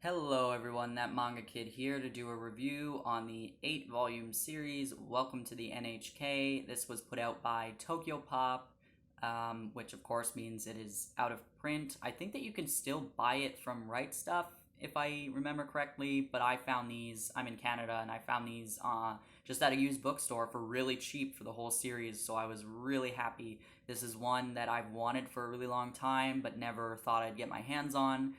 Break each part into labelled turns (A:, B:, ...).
A: Hello everyone, that Manga Kid here to do a review on the 8-volume series, Welcome to the NHK. This was put out by Tokyopop, which of course means it is out of print. I think that you can still buy it from Right Stuff, if I remember correctly, but I found these, I'm in Canada, and I found these just at a used bookstore for really cheap for the whole series, so I was really happy. This is one that I've wanted for a really long time, but never thought I'd get my hands on.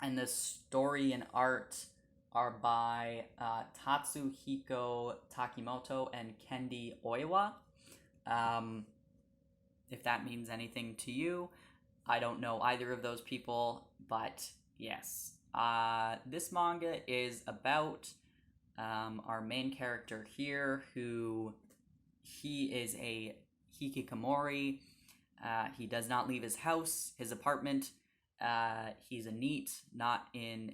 A: And the story and art are by Tatsuhiko Takimoto and Kenji Ooiwa. If that means anything to you, I don't know either of those people, but yes. This manga is about our main character here, he is a hikikomori. He does not leave his house, his apartment. He's a NEET, not in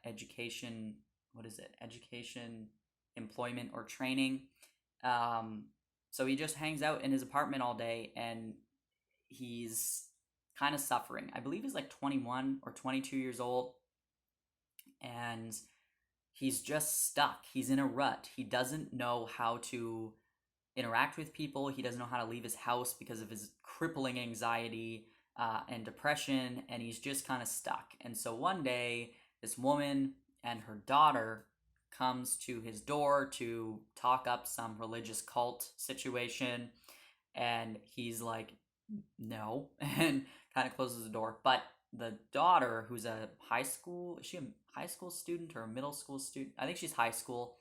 A: education, education, employment, or training. So he just hangs out in his apartment all day, and he's kind of suffering. I believe he's like 21 or 22 years old, and he's just stuck. He's in a rut. He doesn't know how to interact with people. He doesn't know how to leave his house because of his crippling anxiety and depression, and he's just kind of stuck. And so one day, this woman and her daughter comes to his door to talk up some religious cult situation, and he's like, no, and kind of closes the door. But the daughter, who's a is she a high school student or a middle school student? I think she's high school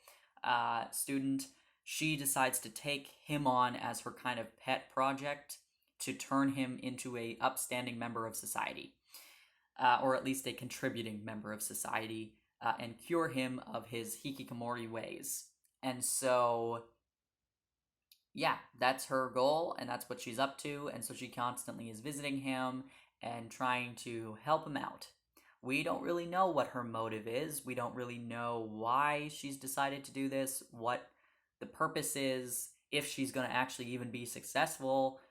A: student. She decides to take him on as her kind of pet project to turn him into a upstanding member of society, or at least a contributing member of society, and cure him of his hikikomori ways. And so, yeah, that's her goal, and that's what she's up to, and so she constantly is visiting him and trying to help him out. We don't really know what her motive is. We don't really know why she's decided to do this, what the purpose is, if she's going to actually even be successful.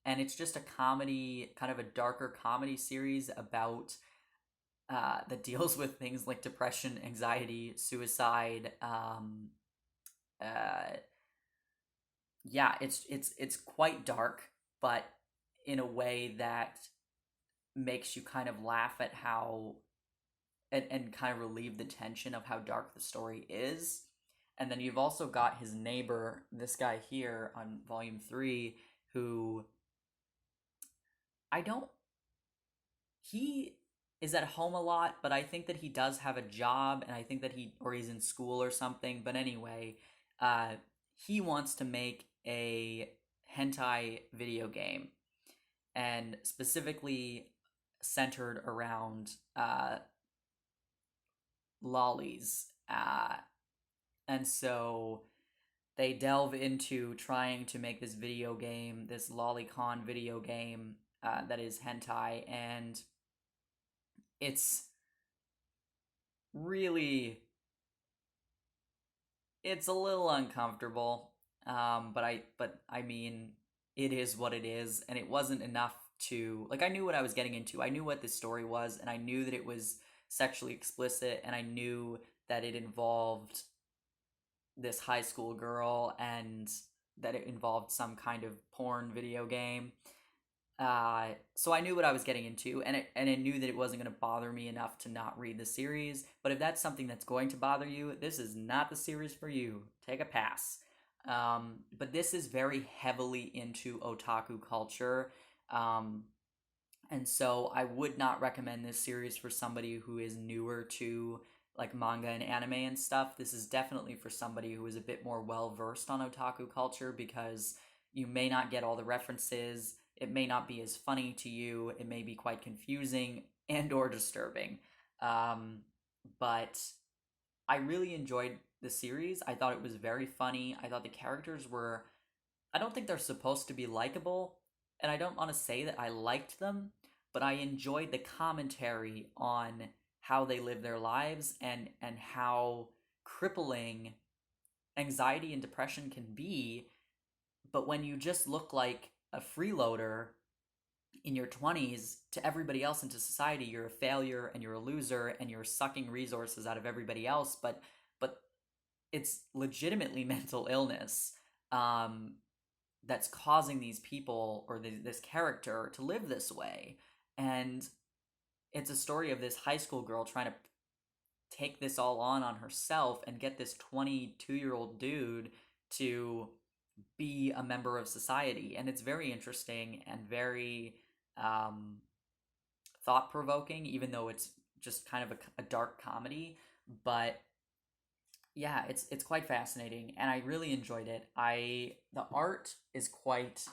A: And it's just a comedy, kind of a darker comedy series about that deals with things like depression, anxiety, suicide. Yeah, it's quite dark, but in a way that makes you kind of laugh at how and kind of relieve the tension of how dark the story is. And then you've also got his neighbor, this guy here on volume 3, who he is at home a lot, but I think that he does have a job, and I think that he's in school or something. But anyway, he wants to make a hentai video game, and specifically centered around lollies. And so they delve into trying to make this video game, this lolicon video game that is hentai, and it's really, it's a little uncomfortable, but I mean, it is what it is, and it wasn't enough to, like, I knew what I was getting into. I knew what this story was, and I knew that it was sexually explicit, and I knew that it involved this high school girl, and that it involved some kind of porn video game. So I knew what I was getting into, and I knew that it wasn't going to bother me enough to not read the series. But if that's something that's going to bother you, this is not the series for you. Take a pass. But this is very heavily into otaku culture. And so I would not recommend this series for somebody who is newer to like manga and anime and stuff. This is definitely for somebody who is a bit more well-versed on otaku culture, because you may not get all the references. It may not be as funny to you. It may be quite confusing and or disturbing. But I really enjoyed the series. I thought it was very funny. I thought the characters were, I don't think they're supposed to be likable, and I don't want to say that I liked them, but I enjoyed the commentary on how they live their lives, and how crippling anxiety and depression can be. But when you just look like a freeloader in your 20s, to everybody else into society, you're a failure and you're a loser and you're sucking resources out of everybody else, but it's legitimately mental illness um, that's causing these people or this character to live this way. And it's a story of this high school girl trying to take this all on herself and get this 22-year-old dude to be a member of society. And it's very interesting and very um, thought provoking, even though it's just kind of a dark comedy. But yeah, it's quite fascinating, and I really enjoyed it. The art is quite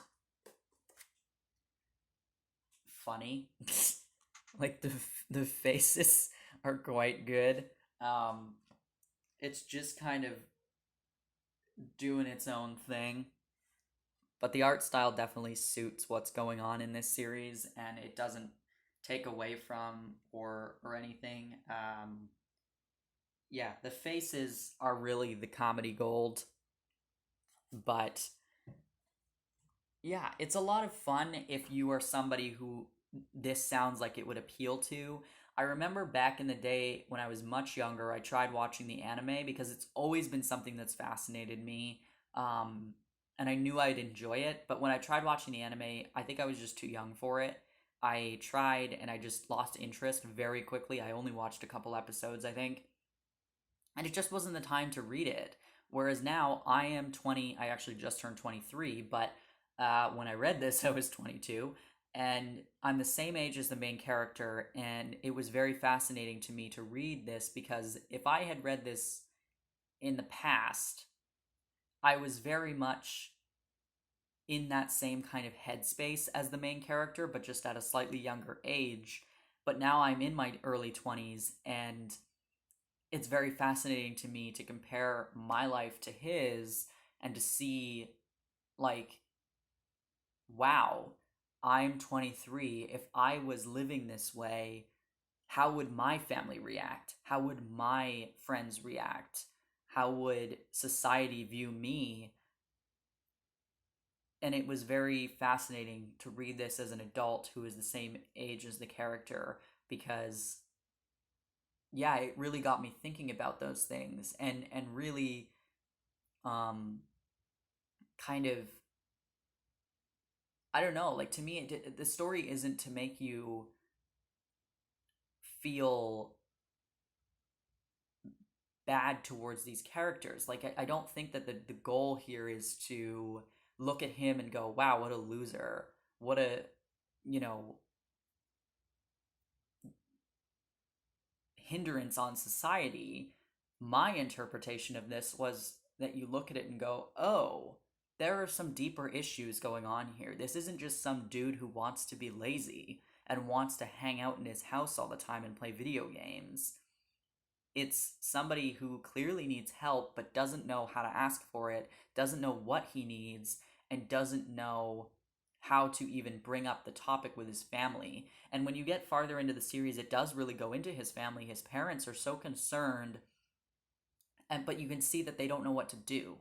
A: funny. Like the faces are quite good. Um, it's just kind of doing its own thing. But the art style definitely suits what's going on in this series, and it doesn't take away from or anything. Yeah, the faces are really the comedy gold, but yeah, it's a lot of fun if you are somebody who this sounds like it would appeal to. I remember back in the day when I was much younger, I tried watching the anime because it's always been something that's fascinated me. Um, and I knew I'd enjoy it, but when I tried watching the anime, I think I was just too young for it. I tried and I just lost interest very quickly. I only watched a couple episodes, I think, and it just wasn't the time to read it. Whereas now I am 20, I actually just turned 23, but when I read this, I was 22, and I'm the same age as the main character, and it was very fascinating to me to read this because if I had read this in the past, I was very much in that same kind of headspace as the main character, but just at a slightly younger age. But now I'm in my early 20s, and it's very fascinating to me to compare my life to his and to see, like, wow, I'm 23. If I was living this way, how would my family react? How would my friends react? How would society view me? And it was very fascinating to read this as an adult who is the same age as the character because yeah, it really got me thinking about those things and really um kind of, I don't know, like to me the story isn't to make you feel bad towards these characters. Like I don't think that the goal here is to look at him and go, wow, what a loser. What a, you know, hindrance on society. My interpretation of this was that you look at it and go, oh, there are some deeper issues going on here. This isn't just some dude who wants to be lazy and wants to hang out in his house all the time and play video games. It's somebody who clearly needs help but doesn't know how to ask for it, doesn't know what he needs, and doesn't know how to even bring up the topic with his family. And when you get farther into the series, it does really go into his family. His parents are so concerned, and but you can see that they don't know what to do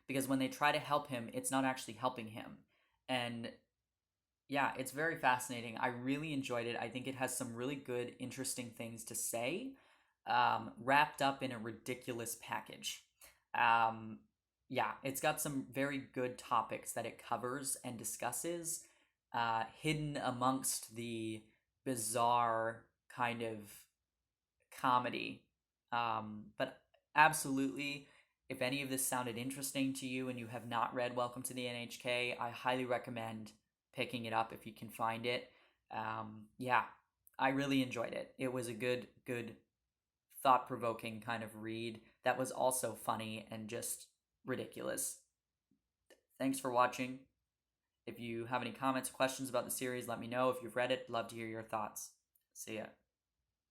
A: because when they try to help him, it's not actually helping him. And yeah, it's very fascinating. I really enjoyed it. I think it has some really good, interesting things to say, wrapped up in a ridiculous package. Um, yeah, it's got some very good topics that it covers and discusses, hidden amongst the bizarre kind of comedy. But absolutely, if any of this sounded interesting to you and you have not read Welcome to the NHK, I highly recommend picking it up if you can find it. Yeah, I really enjoyed it. It was a good, thought provoking kind of read that was also funny and just ridiculous. Thanks for watching. If you have any comments or questions about the series, let me know. If you've read it, love to hear your thoughts. See ya.